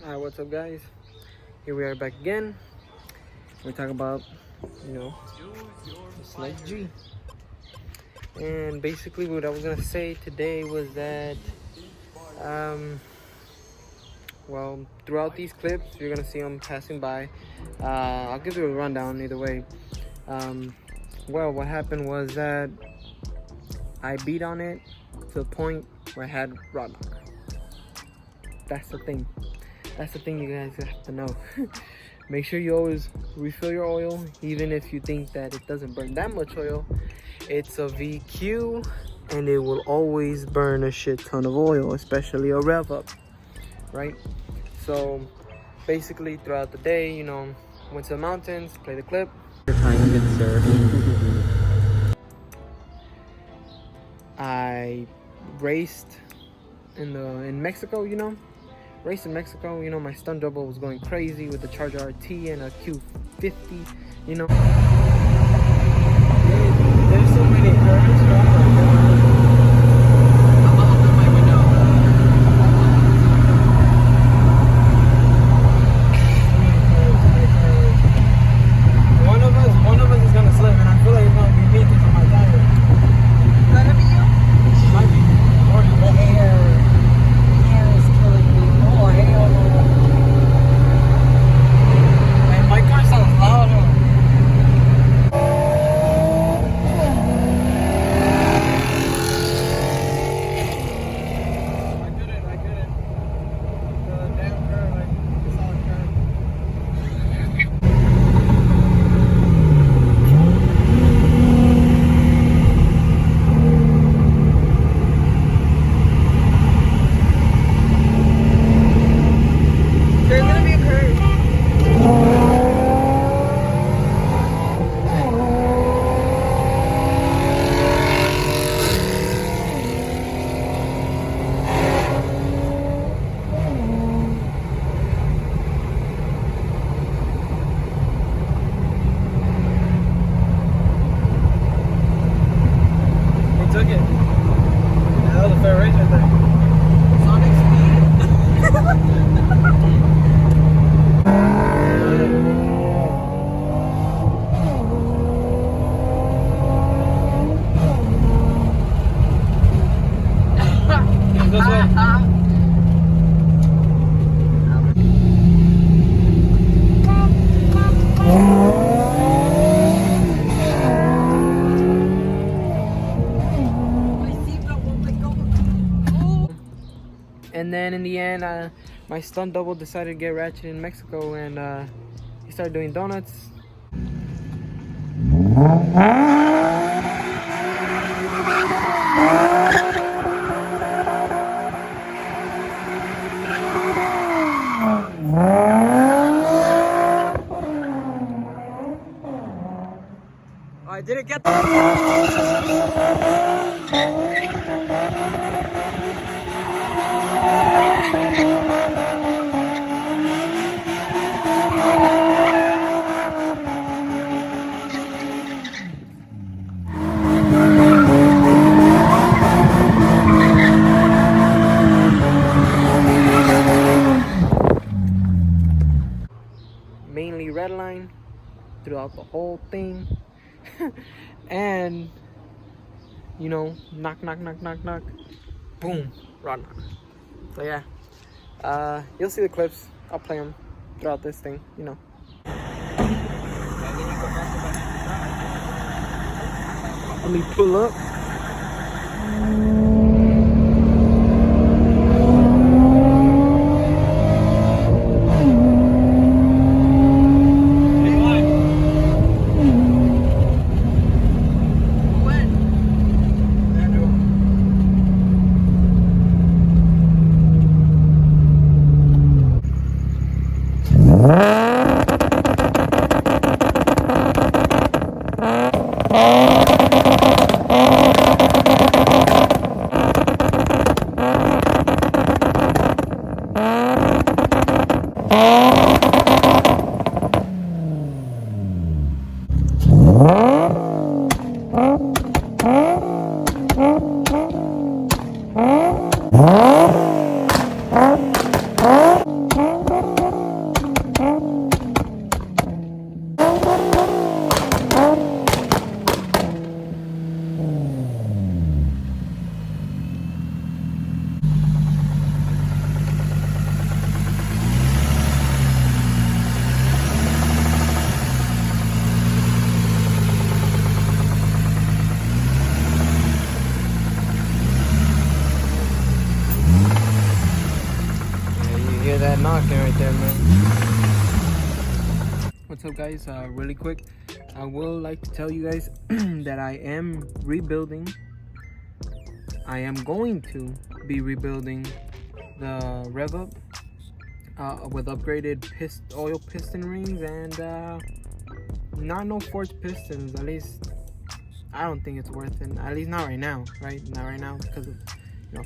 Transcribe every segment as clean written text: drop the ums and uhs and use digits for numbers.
Alright, what's up guys? Here we are back again. We're talking about, this nice G. And basically what I was gonna say today was that well, throughout these clips you're gonna see them passing by. I'll give you a rundown either way. Well, what happened was that I beat on it to the point where I had rodknock. That's the thing. That's the thing you guys have to know. Make sure you always refill your oil, even if you think that it doesn't burn that much oil. It's a VQ and it will always burn a shit ton of oil, especially a rev up, right? So basically throughout the day, went to the mountains, play the clip. I raced in Mexico, Raced in Mexico, my stunt double was going crazy with the Charger RT and a Q50, There's so many curves, I'm gonna open my window. One of us is gonna slip, and I feel like it's gonna be me because of my tire. Gonna be you? Might be. Or the air is killing me. Oh, hell no. and my car sounds loud, huh? I couldn't. The damn curve, I saw a curve. There's gonna be a curve. He took it. That was a fair race right there. Sonic speed. He's this way. My seatbelt won't let go. And then in the end, my stunt double decided to get ratchet in Mexico, and he started doing donuts. I didn't get mainly red line throughout the whole thing. And knock, boom, rodknock. So yeah, you'll see the clips. I'll play them throughout this thing, Let me pull up. knocking right there, man. What's up, guys? Really quick, I will like to tell you guys that I am rebuilding. I am going to be rebuilding the rev up with upgraded oil piston rings and not no forged pistons. At least I don't think it's worth it. At least not right now, right? Not right now because of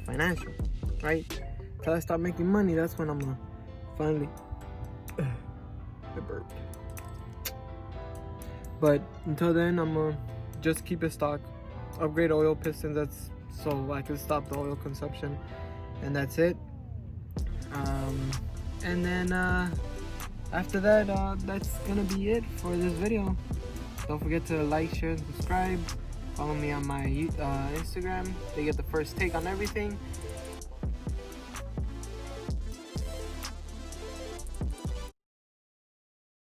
financial, right? Till I start making money, that's when I'm gonna finally. I burped. But until then, I'm gonna just keep it stock, upgrade oil pistons. That's so I can stop the oil consumption, and that's it. And then after that, that's gonna be it for this video. Don't forget to like, share, and subscribe. Follow me on my Instagram. They get the first take on everything.